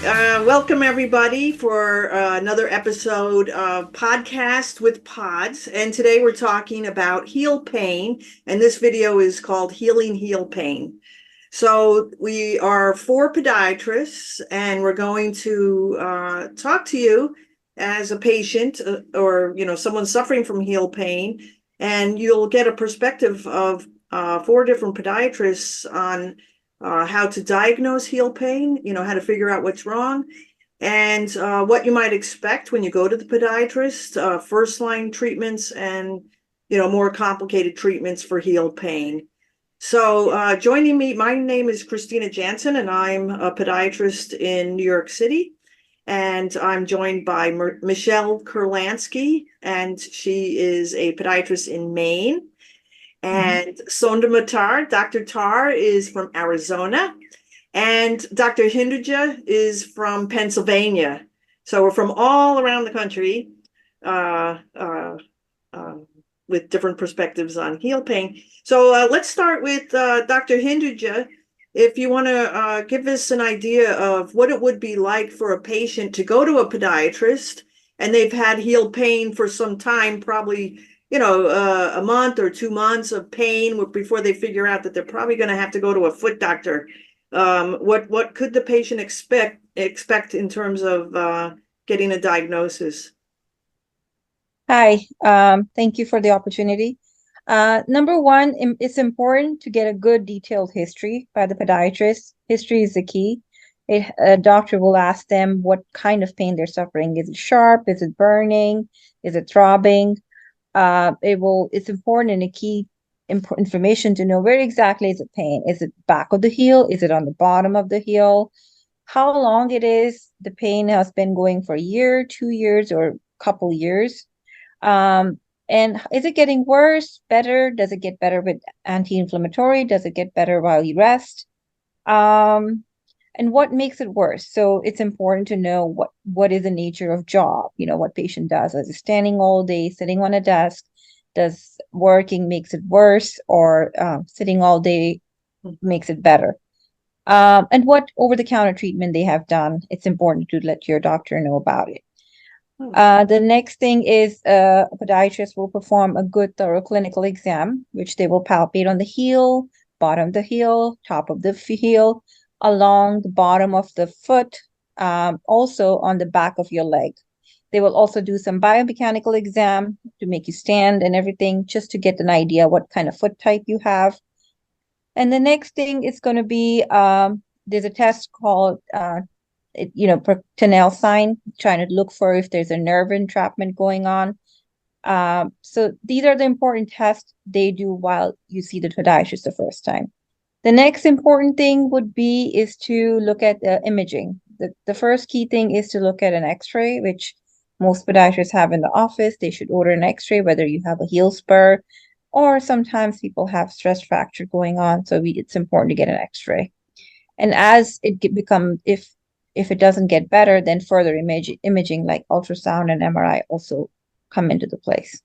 Welcome everybody for another episode of Podcast with Pods. And today we're talking about heel pain. And this video is called Healing Heel Pain. So we are four podiatrists and we're going to talk to you as a patient or, someone suffering from heel pain. And you'll get a perspective of four different podiatrists on how to diagnose heel pain, how to figure out what's wrong, and what you might expect when you go to the podiatrist, first line treatments and, more complicated treatments for heel pain. So joining me, my name is Christina Jansen, and I'm a podiatrist in New York City. And I'm joined by Michelle Kurlansky, and she is a podiatrist in Maine. And Sondama Tar, Dr. Tar is from Arizona, and Dr. Hinduja is from Pennsylvania. So we're from all around the country with different perspectives on heel pain. So let's start with Dr. Hinduja. If you want to give us an idea of what it would be like for a patient to go to a podiatrist and they've had heel pain for some time, probably a month or 2 months of pain before they figure out that they're probably going to have to go to a foot doctor. What could the patient expect in terms of getting a diagnosis? Hi, thank you for the opportunity. Number one, it's important to get a good detailed history by the podiatrist. History is the key. A doctor will ask them what kind of pain they're suffering. Is it sharp? Is it burning? Is it throbbing? It's important and a key information to know where exactly is it pain. Is it back of the heel? Is it on the bottom of the heel? How long it is? The pain has been going for a year, 2 years, or a couple years. And is it getting worse, better? Does it get better with anti-inflammatory? Does it get better while you rest? And what makes it worse? So it's important to know what is the nature of job, what patient does. Is it standing all day, sitting on a desk? Does working makes it worse, or sitting all day makes it better? And what over-the-counter treatment they have done. It's important to let your doctor know about it. The next thing is a podiatrist will perform a good thorough clinical exam, which they will palpate on the heel, bottom of the heel, top of the heel, along the bottom of the foot, also on the back of your leg. They will also do some biomechanical exam to make you stand and everything, just to get an idea what kind of foot type you have. And the next thing is going to be, there's a test called Tinel sign, trying to look for if there's a nerve entrapment going on. So these are the important tests they do while you see the podiatrist the first time. The next important thing is to look at the imaging. The first key thing is to look at an x-ray, which most podiatrists have in the office. They should order an x-ray, whether you have a heel spur, or sometimes people have stress fracture going on. So it's important to get an x-ray. And as it if it doesn't get better, then further imaging like ultrasound and MRI also come into the place.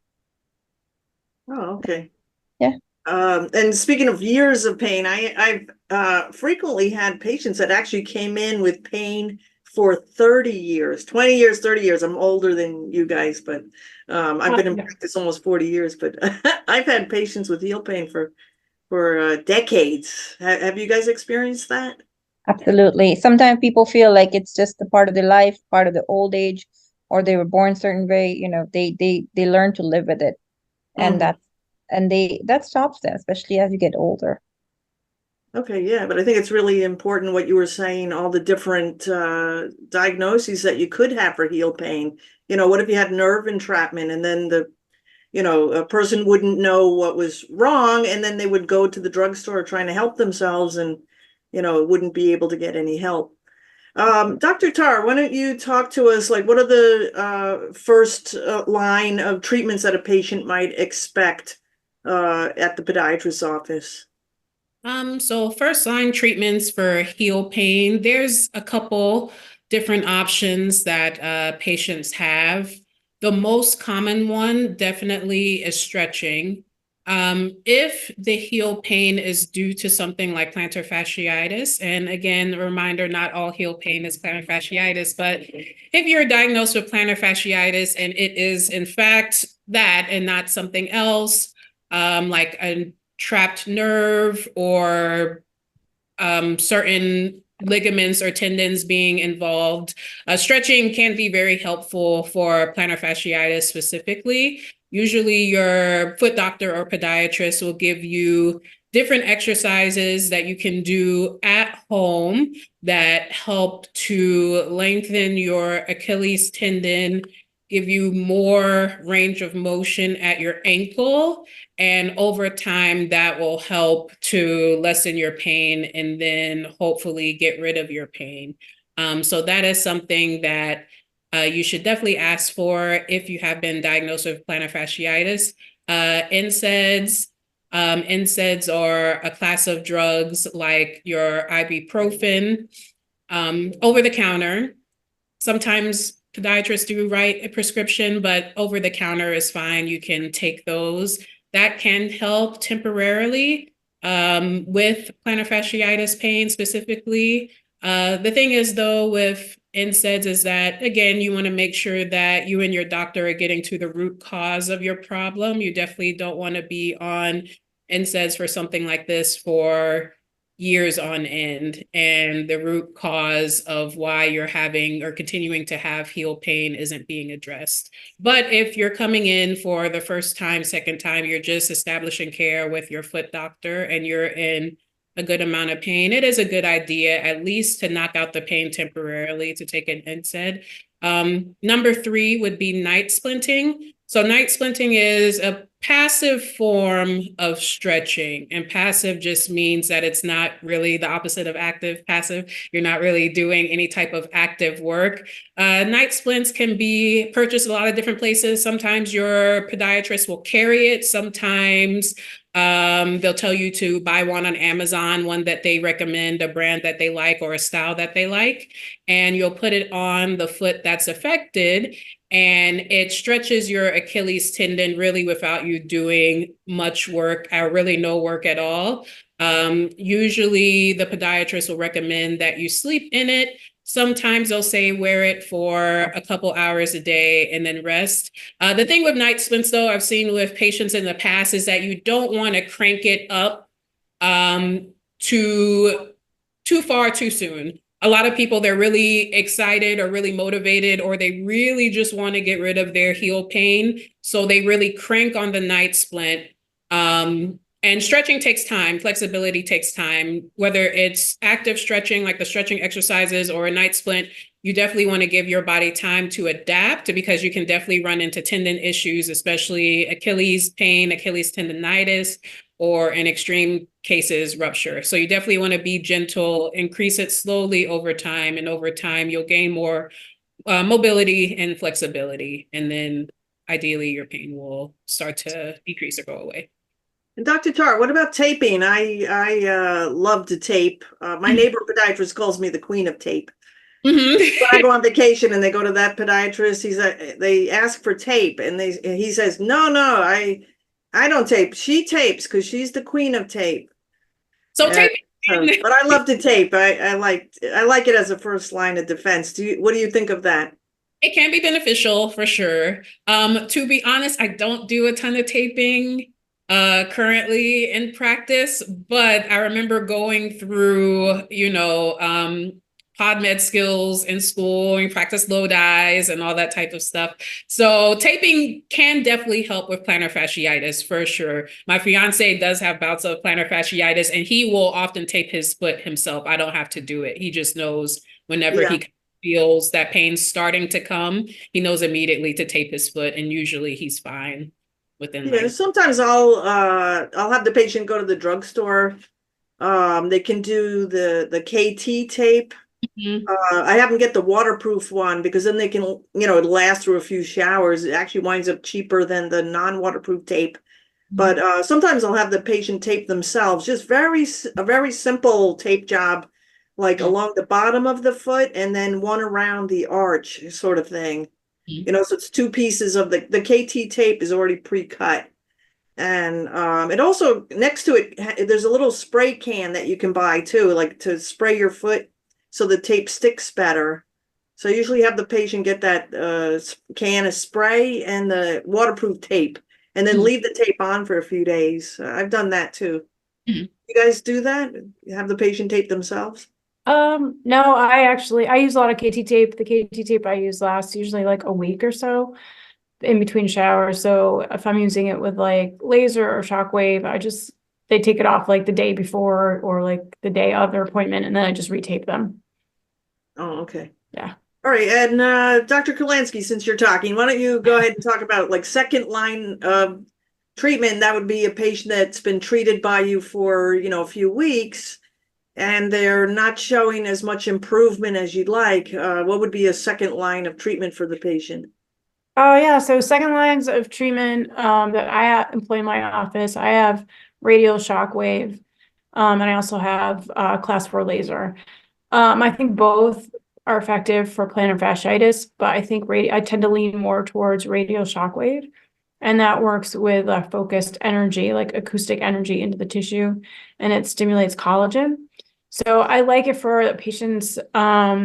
Oh, okay. Yeah. And speaking of years of pain, I've frequently had patients that actually came in with pain for 30 years, 20 years, 30 years. I'm older than you guys, but I've been in practice almost 40 years, but I've had patients with heel pain for decades. Have you guys experienced that? Absolutely. Sometimes people feel like it's just a part of their life, part of the old age, or they were born a certain way. They learn to live with it, and that stops them, especially as you get older. Okay, yeah, but I think it's really important what you were saying, all the different diagnoses that you could have for heel pain. What if you had nerve entrapment and then a person wouldn't know what was wrong, and then they would go to the drugstore trying to help themselves and, wouldn't be able to get any help. Dr. Tar, why don't you talk to us, like, what are the first line of treatments that a patient might expect at the podiatrist's office? So first line treatments for heel pain, there's a couple different options that patients have. The most common one definitely is stretching. If the heel pain is due to something like plantar fasciitis, and again, a reminder, not all heel pain is plantar fasciitis, but if you're diagnosed with plantar fasciitis and it is in fact that and not something else, like a trapped nerve or certain ligaments or tendons being involved, stretching can be very helpful for plantar fasciitis specifically. Usually your foot doctor or podiatrist will give you different exercises that you can do at home that help to lengthen your Achilles tendon, give you more range of motion at your ankle. And over time, that will help to lessen your pain and then hopefully get rid of your pain. So that is something that you should definitely ask for if you have been diagnosed with plantar fasciitis. NSAIDs, NSAIDs are a class of drugs like your ibuprofen, over the counter. Sometimes podiatrists do write a prescription, but over the counter is fine. You can take those. That can help temporarily with plantar fasciitis pain specifically. The thing is, though, with NSAIDs is that, again, you want to make sure that you and your doctor are getting to the root cause of your problem. You definitely don't want to be on NSAIDs for something like this for years on end, and the root cause of why you're having or continuing to have heel pain isn't being addressed. But if you're coming in for the first time, second time, you're just establishing care with your foot doctor and you're in a good amount of pain, it is a good idea at least to knock out the pain temporarily to take an NSAID. Number 3 would be night splinting. So night splinting is a passive form of stretching, and passive just means that it's not really the opposite of active. Passive, you're not really doing any type of active work. Night splints can be purchased a lot of different places. Sometimes your podiatrist will carry it. Sometimes they'll tell you to buy one on Amazon, one that they recommend, a brand that they like or a style that they like, and you'll put it on the foot that's affected, and it stretches your Achilles tendon really without you doing much work or really no work at all. Usually the podiatrist will recommend that you sleep in it. Sometimes they'll say wear it for a couple hours a day and then rest. The thing with night splints, though, I've seen with patients in the past is that you don't want to crank it up too far too soon. A lot of people, they're really excited or really motivated, or they really just want to get rid of their heel pain. So they really crank on the night splint. And stretching takes time, flexibility takes time, whether it's active stretching, like the stretching exercises, or a night splint, you definitely want to give your body time to adapt, because you can definitely run into tendon issues, especially Achilles pain, Achilles tendonitis, or in extreme cases, rupture. So you definitely want to be gentle, increase it slowly over time, and over time you'll gain more mobility and flexibility. And then ideally your pain will start to decrease or go away. And Dr. Tar, what about taping? I love to tape. My neighbor podiatrist calls me the queen of tape. Mm-hmm. When I go on vacation and they go to that podiatrist, they ask for tape, and he says, no, I don't tape. She tapes because she's the queen of tape. So taping. But I love to tape. I like it as a first line of defense. What do you think of that? It can be beneficial for sure. To be honest, I don't do a ton of taping currently in practice, but I remember going through, pod med skills in school and practice low dyes and all that type of stuff. So taping can definitely help with plantar fasciitis for sure. My fiance does have bouts of plantar fasciitis, and he will often tape his foot himself. I don't have to do it. He just knows whenever he feels that pain starting to come, he knows immediately to tape his foot, and usually he's fine within sometimes I'll have the patient go to the drugstore. They can do the KT tape. Mm-hmm. I have them get the waterproof one, because then they can, it lasts through a few showers. It actually winds up cheaper than the non-waterproof tape. Mm-hmm. But sometimes I'll have the patient tape themselves, just a very simple tape job, like along the bottom of the foot and then one around the arch sort of thing. So it's 2 pieces of the KT tape is already pre-cut. And it also, next to it, there's a little spray can that you can buy too, like to spray your foot so the tape sticks better. So I usually have the patient get that can of spray and the waterproof tape, and then leave the tape on for a few days. I've done that too. Mhm. You guys do that? You have the patient tape themselves? No, I use a lot of KT tape. The KT tape I use lasts usually like a week or so in between showers. So if I'm using it with like laser or shockwave, they take it off like the day before or like the day of their appointment, and then I just retape them. Oh, okay. Yeah. All right, and Dr. Kurlansky, since you're talking, why don't you go ahead and talk about like second line of treatment? That would be a patient that's been treated by you for, a few weeks, and they're not showing as much improvement as you'd like. What would be a second line of treatment for the patient? Oh yeah, so second lines of treatment that I employ in my office, I have radial shockwave, and I also have class 4 laser. I think both are effective for plantar fasciitis, but I think I tend to lean more towards radial shockwave, and that works with focused energy, like acoustic energy into the tissue, and it stimulates collagen. So I like it for patients that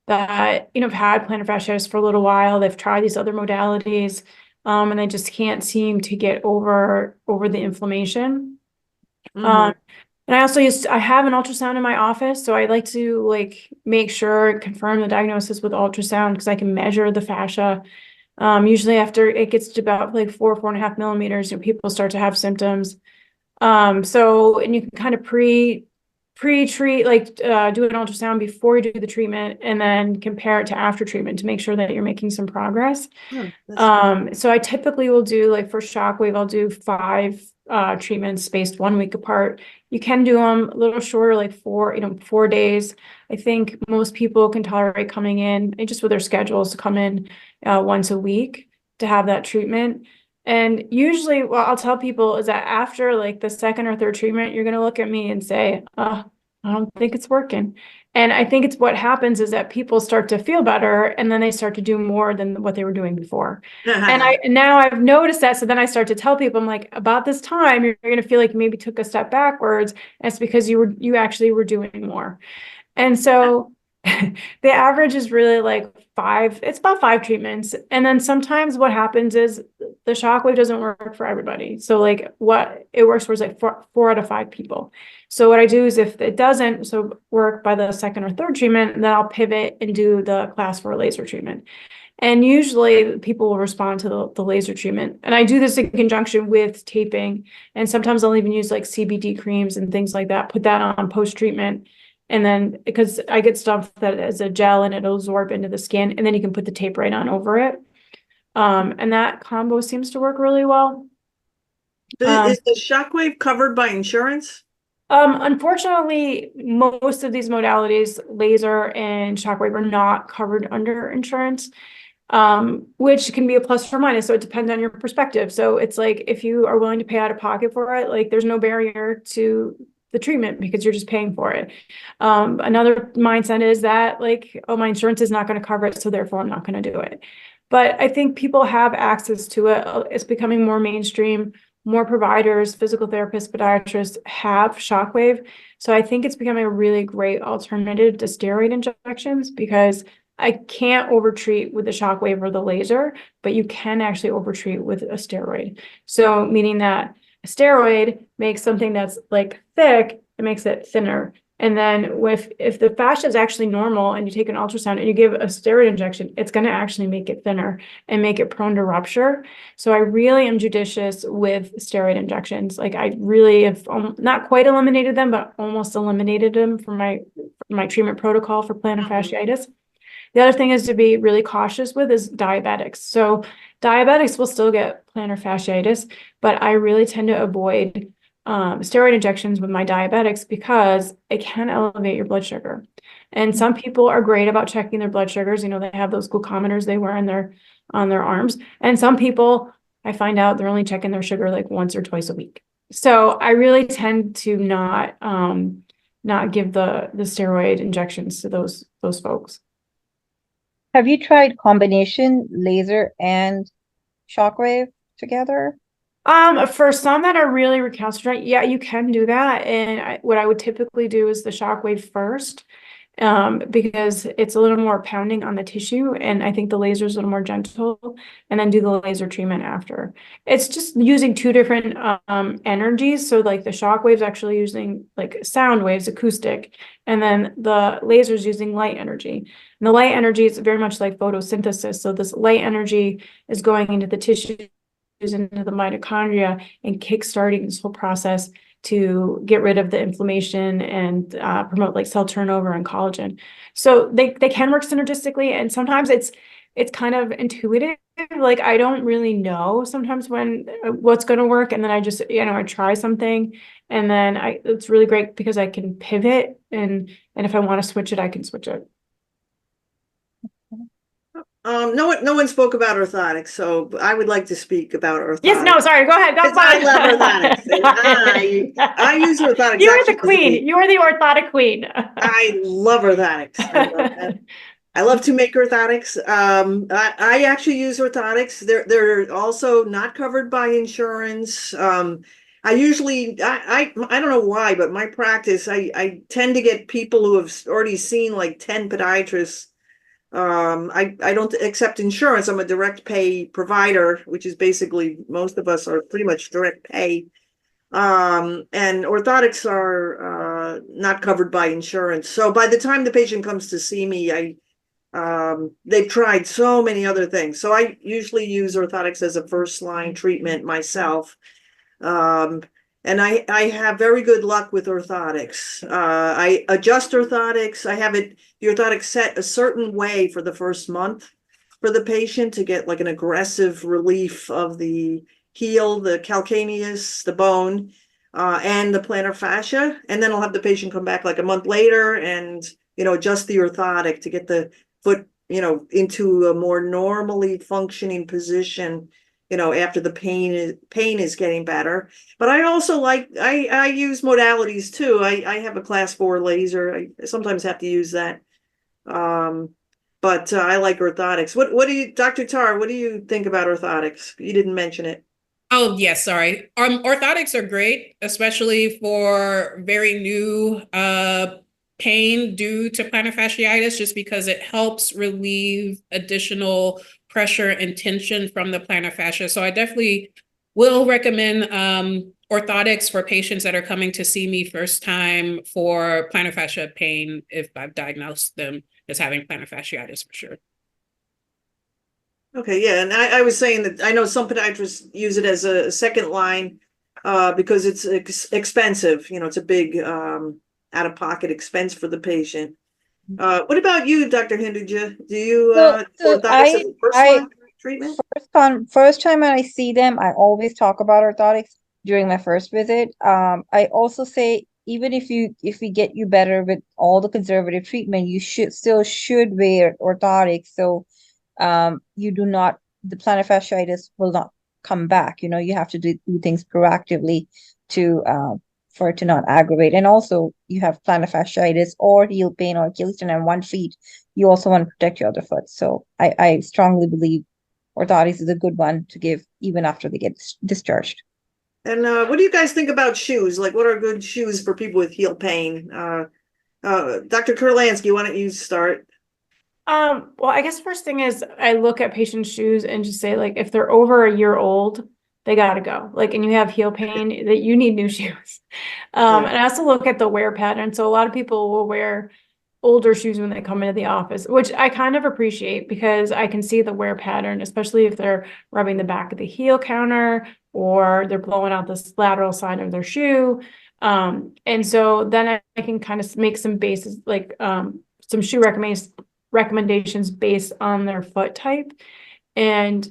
have had plantar fasciitis for a little while. They've tried these other modalities, and they just can't seem to get over the inflammation. Mhm. And I have an ultrasound in my office, so I like to make sure, confirm the diagnosis with ultrasound because I can measure the fascia. Usually after it gets to about like 4.5 millimeters, people start to have symptoms. And you can kind of pre-treat, do an ultrasound before you do the treatment and then compare it to after treatment to make sure that you're making some progress. So I typically will do, like, for shockwave, I'll do 5 treatments spaced 1 week apart. You can do them a little shorter, like 4 days. I think most people can tolerate coming in and just with their schedules to come in once a week to have that treatment. And usually what I'll tell people is that after like the second or third treatment, you're going to look at me and say, I don't think it's working. And I think it's what happens is that people start to feel better and then they start to do more than what they were doing before. And now I've noticed that. So then I start to tell people, I'm like, about this time, you're going to feel like you maybe took a step backwards. And it's because you actually were doing more. And so the average is really like 5, it's about 5 treatments. And then sometimes what happens is the shockwave doesn't work for everybody. So like what it works for is like 4 out of 5 people. So what I do is if it doesn't work by the second or third treatment, then I'll pivot and do the class 4 laser treatment. And usually people will respond to the laser treatment. And I do this in conjunction with taping. And sometimes I'll even use like CBD creams and things like that, put that on post-treatment. And then because I get stuff that is a gel and it'll absorb into the skin, and then you can put the tape right on over it. And that combo seems to work really well. Is the shockwave covered by insurance? Unfortunately, most of these modalities, laser and shockwave, are not covered under insurance, which can be a plus or minus. So it depends on your perspective. So it's like, if you are willing to pay out of pocket for it, like there's no barrier to the treatment because you're just paying for it. Another mindset is that like, oh, my insurance is not going to cover it, so therefore I'm not going to do it. But I think people have access to it. It's becoming more mainstream. More providers, physical therapists, podiatrists have shockwave. So I think it's becoming a really great alternative to steroid injections because I can't overtreat with the shockwave or the laser, but you can actually overtreat with a steroid. So meaning that a steroid makes something that's like thick, it makes it thinner. And then if the fascia is actually normal and you take an ultrasound and you give a steroid injection, it's going to actually make it thinner and make it prone to rupture. So I really am judicious with steroid injections. Like I really have not quite eliminated them, but almost eliminated them from my treatment protocol for plantar fasciitis. The other thing is to be really cautious with is diabetics. So diabetics will still get plantar fasciitis, but I really tend to avoid steroid injections with my diabetics because it can elevate your blood sugar. And some people are great about checking their blood sugars. They have those glucometers they wear on their arms. And some people, I find out they're only checking their sugar like once or twice a week. So I really tend to not give the steroid injections to those folks. Have you tried combination laser and shockwave together? For some that are really recalcitrant, yeah, you can do that. And what I would typically do is the shockwave first, because it's a little more pounding on the tissue, and I think the laser is a little more gentle, and then do the laser treatment after. It's just using two different energies. So like the shockwave's actually using like sound waves, acoustic, and then the laser's using light energy. And the light energy is very much like photosynthesis. So this light energy is going into the tissue, into the mitochondria, and kickstarting this whole process to get rid of the inflammation and promote like cell turnover and collagen. So they can work synergistically, and sometimes it's kind of intuitive. Like I don't really know sometimes when what's going to work, and then I just I try something, and then it's really great because I can pivot, and if I want to switch it, I can switch it. No one spoke about orthotics, so I would like to speak about orthotics. Yes, no, sorry, go ahead. That's I fine. love orthotics. And I use orthotics. You are the queen. You are the orthotic queen. I love orthotics. I love to make orthotics. I actually use orthotics. They're also not covered by insurance. I usually I don't know why, but my practice I tend to get people who have already seen like 10 podiatrists. I don't accept insurance. I'm a direct pay provider, which is basically most of us are pretty much direct pay. And orthotics are not covered by insurance. So by the time the patient comes to see me, they've tried so many other things. So I usually use orthotics as a first line treatment myself. And I have very good luck with orthotics. I adjust orthotics. I have the orthotics set a certain way for the first month for the patient to get like an aggressive relief of the heel, the calcaneus, the bone, and the plantar fascia. And then I'll have the patient come back like a month later and, adjust the orthotic to get the foot, into a more normally functioning position, after the pain is getting better. But I also I use modalities too. I have a class 4 laser. I sometimes have to use that. But I like orthotics. What do you, Dr. Tar, what do you think about orthotics? You didn't mention it. Oh, yes, sorry. Orthotics are great, especially for very new pain due to plantar fasciitis, just because it helps relieve additional pressure and tension from the plantar fascia. So I definitely will recommend orthotics for patients that are coming to see me first time for plantar fascia pain if I've diagnosed them as having plantar fasciitis for sure. Okay, yeah, and I was saying that I know some podiatrists use it as a second line because it's expensive. It's a big out-of-pocket expense for the patient. What about you, Dr. Hinduja? Do you orthotics as a first line treatment? First time when I see them, I always talk about orthotics during my first visit. I also say even if we get you better with all the conservative treatment, you should wear orthotics. So the plantar fasciitis will not come back. You have to do things proactively for it to not aggravate. And also you have plantar fasciitis or heel pain or Achilles tendon on one feet. You also want to protect your other foot. So I strongly believe orthotics is a good one to give even after they get discharged. And what do you guys think about shoes? Like, what are good shoes for people with heel pain? Dr. Kurlansky, why don't you start? Well, I guess first thing is I look at patients' shoes and just say, like, if they're over a year old, they gotta go. Like, and you have heel pain, that you need new shoes. And I also look at the wear pattern. So a lot of people will wear older shoes when they come into the office, which I kind of appreciate because I can see the wear pattern, especially if they're rubbing the back of the heel counter or they're blowing out this lateral side of their shoe. And so then I can kind of make some bases, like some shoe recommendations based on their foot type. And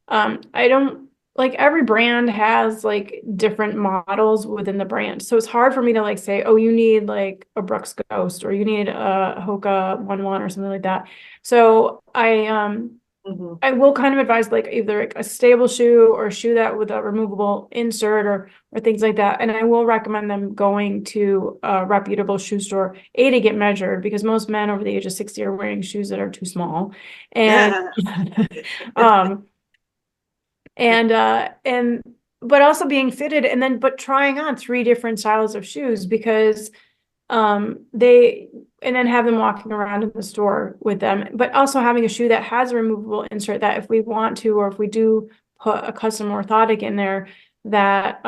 I don't, like, every brand has like different models within the brand. So it's hard for me to like say, oh, you need like a Brooks Ghost or you need a Hoka 1-1 or something like that. So I will kind of advise like either a stable shoe or a shoe that with a removable insert or things like that. And I will recommend them going to a reputable shoe store, to get measured, because most men over the age of 60 are wearing shoes that are too small. And and but also being fitted and then, but trying on 3 different styles of shoes because they, and then have them walking around in the store with them, but also having a shoe that has a removable insert that if we want to, or if we do put a custom orthotic in there, that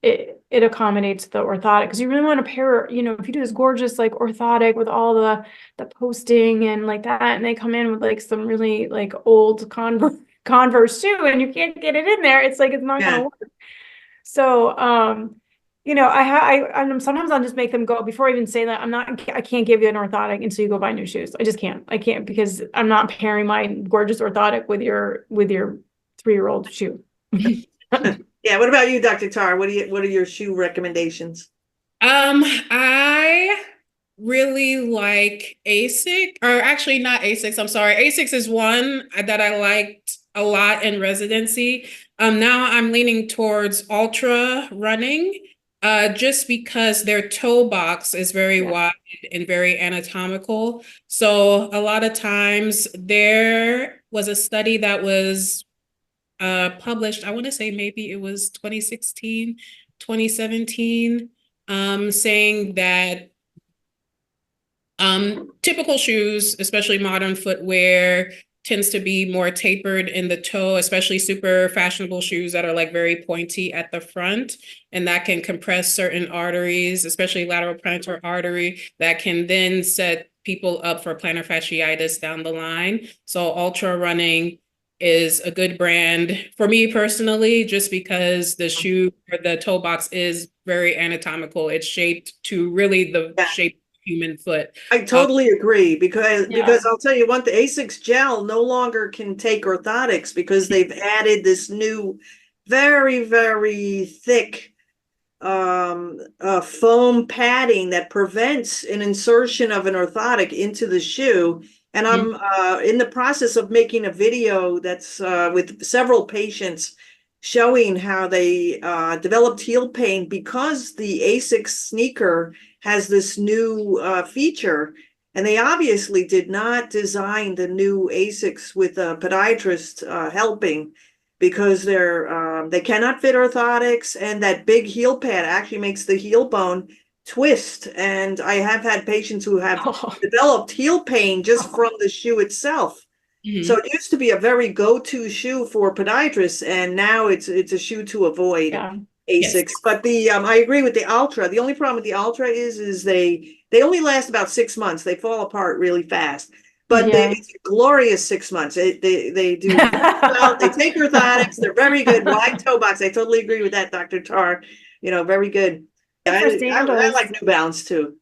it accommodates the orthotic. Because you really want to pair, you know, if you do this gorgeous like orthotic with all the posting and like that, and they come in with like some really like old Converse shoe and you can't get it in there, it's like it's not gonna work. So you know, sometimes I'll just make them go before I even say that I can't give you an orthotic until you go buy new shoes. I just can't. I can't because I'm not pairing my gorgeous orthotic with your 3-year-old shoe. Yeah. What about you, Dr. Tar? What are your shoe recommendations? I really like ASIC, or actually not ASICs, I'm sorry. ASICs is one that I liked a lot in residency. Now I'm leaning towards ultra running, just because their toe box is very wide and very anatomical. So a lot of times there was a study that was published, I want to say maybe it was 2016, 2017, saying that typical shoes, especially modern footwear, tends to be more tapered in the toe, especially super fashionable shoes that are like very pointy at the front, and that can compress certain arteries, especially lateral plantar artery, that can then set people up for plantar fasciitis down the line. So ultra running is a good brand for me personally, just because the shoe or the toe box is very anatomical. It's shaped to really the shape of the human foot. I totally agree because I'll tell you what, the Asics gel no longer can take orthotics because they've added this new, very, very thick foam padding that prevents an insertion of an orthotic into the shoe. And I'm in the process of making a video that's with several patients showing how they developed heel pain because the Asics sneaker has this new feature. And they obviously did not design the new Asics with a podiatrist helping, because they cannot fit orthotics, and that big heel pad actually makes the heel bone twist. And I have had patients who have developed heel pain just from the shoe itself. So it used to be a very go-to shoe for podiatrists, and now it's a shoe to avoid. Asics. But I agree with the Ultra. The only problem with the Ultra is they only last about 6 months. They fall apart really fast. But it's a glorious 6 months. They do well. They take orthotics. They're very good. Wide toe box. I totally agree with that, Dr. Tar. You know, very good. I like New Balance too.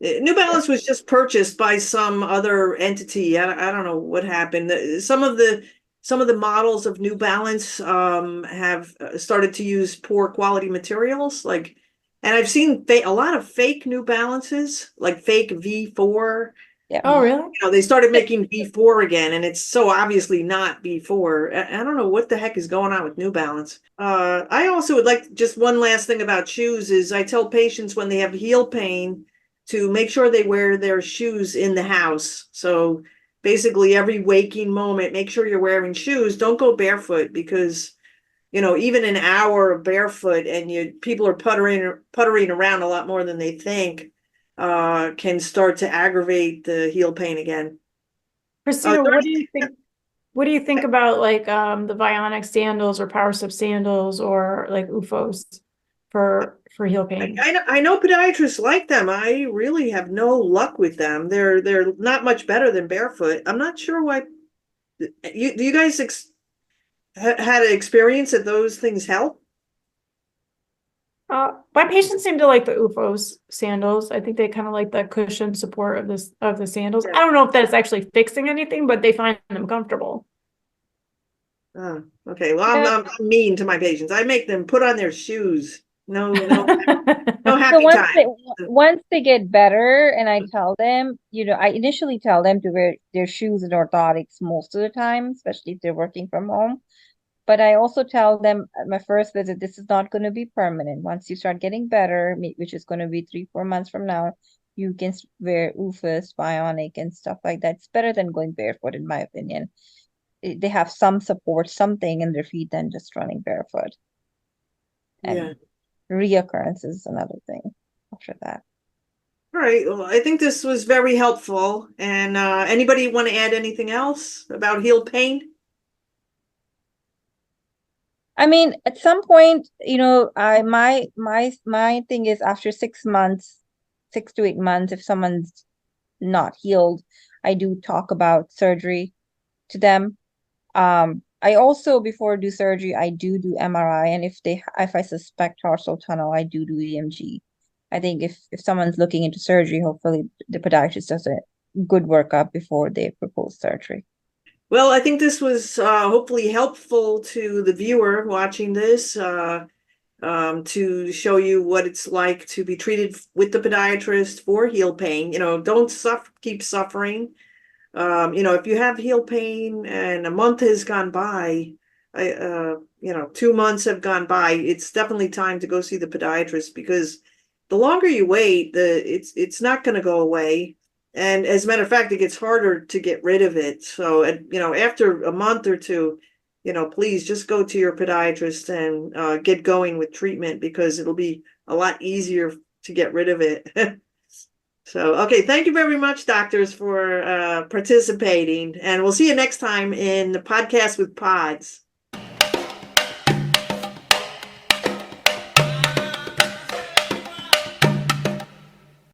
New Balance was just purchased by some other entity. I don't know what happened. Some of the models of New Balance have started to use poor quality materials, and I've seen a lot of fake New Balances, like fake V4. Yeah. Oh, really? You know, they started making V4 again, and it's so obviously not V4. I don't know what the heck is going on with New Balance. I also would like just one last thing about shoes is I tell patients when they have heel pain to make sure they wear their shoes in the house. So basically every waking moment, make sure you're wearing shoes. Don't go barefoot because, you know, even an hour of barefoot and people are puttering around a lot more than they think, can start to aggravate the heel pain again. Christina, what do you think? What do you think about like the Bionic sandals or Power Step sandals or like UFOs for heel pain? I know podiatrists like them. I really have no luck with them. They're not much better than barefoot. I'm not sure why. Do you guys had an experience that those things help? My patients seem to like the UFOs sandals. I think they kind of like the cushion support of the sandals. I don't know if that's actually fixing anything, but they find them comfortable. Oh, okay. Well, I'm mean to my patients. I make them put on their shoes. No happy So time. once they get better, and I tell them, you know, I initially tell them to wear their shoes and orthotics most of the time, especially if they're working from home. But I also tell them at my first visit, this is not going to be permanent. Once you start getting better, which is going to be 3-4 months from now, you can wear UFAs, Bionic, and stuff like that. It's better than going barefoot, in my opinion. They have some support, something in their feet than just running barefoot. and reoccurrence is another thing after that. All right. Well, I think this was very helpful. And anybody want to add anything else about heel pain? I mean, at some point, my thing is after 6 months, 6 to 8 months, if someone's not healed, I do talk about surgery to them. I also, before I do surgery, I do MRI, and if I suspect tarsal tunnel, I do EMG. I think if someone's looking into surgery, hopefully the podiatrist does a good workup before they propose surgery. Well, I think this was hopefully helpful to the viewer watching this to show you what it's like to be treated with the podiatrist for heel pain. Don't keep suffering. If you have heel pain and a month has gone by, 2 months have gone by, it's definitely time to go see the podiatrist, because the longer you wait, it's not going to go away. And as a matter of fact, it gets harder to get rid of it. So, after a month or two, please just go to your podiatrist and get going with treatment, because it'll be a lot easier to get rid of it. So, okay, thank you very much, doctors, for participating. And we'll see you next time in the podcast with Pods.